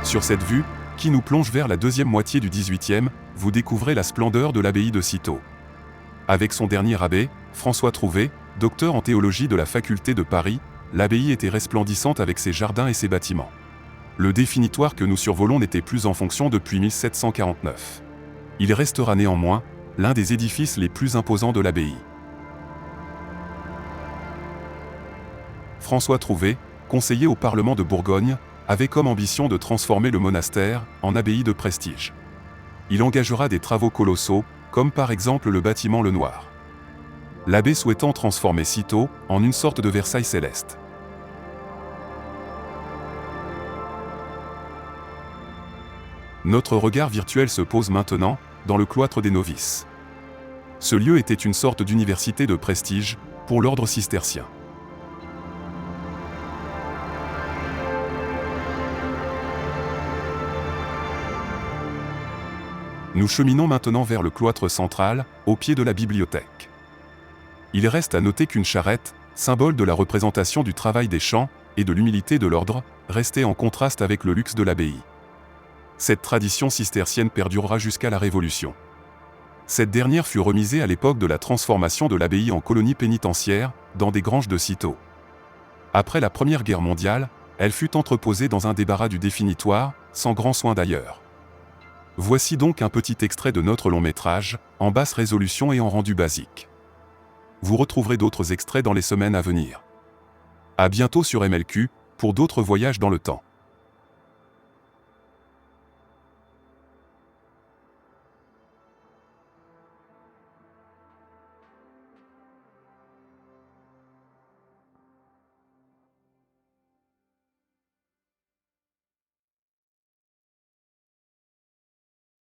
Sur cette vue, qui nous plonge vers la deuxième moitié du XVIIIe, vous découvrez la splendeur de l'abbaye de Cîteaux. Avec son dernier abbé, François Trouvé, docteur en théologie de la faculté de Paris, l'abbaye était resplendissante avec ses jardins et ses bâtiments. Le définitoire que nous survolons n'était plus en fonction depuis 1749. Il restera néanmoins l'un des édifices les plus imposants de l'abbaye. François Trouvé, conseiller au Parlement de Bourgogne, avait comme ambition de transformer le monastère en abbaye de prestige. Il engagera des travaux colossaux, comme par exemple le bâtiment Le Noir. L'abbé souhaitant transformer Cîteaux en une sorte de Versailles céleste. Notre regard virtuel se pose maintenant dans le cloître des novices. Ce lieu était une sorte d'université de prestige pour l'ordre cistercien. Nous cheminons maintenant vers le cloître central, au pied de la bibliothèque. Il reste à noter qu'une charrette, symbole de la représentation du travail des champs et de l'humilité de l'ordre, restait en contraste avec le luxe de l'abbaye. Cette tradition cistercienne perdurera jusqu'à la Révolution. Cette dernière fut remisée à l'époque de la transformation de l'abbaye en colonie pénitentiaire, dans des granges de Cîteaux. Après la Première Guerre mondiale, elle fut entreposée dans un débarras du définitoire, sans grand soin d'ailleurs. Voici donc un petit extrait de notre long métrage, en basse résolution et en rendu basique. Vous retrouverez d'autres extraits dans les semaines à venir. À bientôt sur MLQ, pour d'autres voyages dans le temps.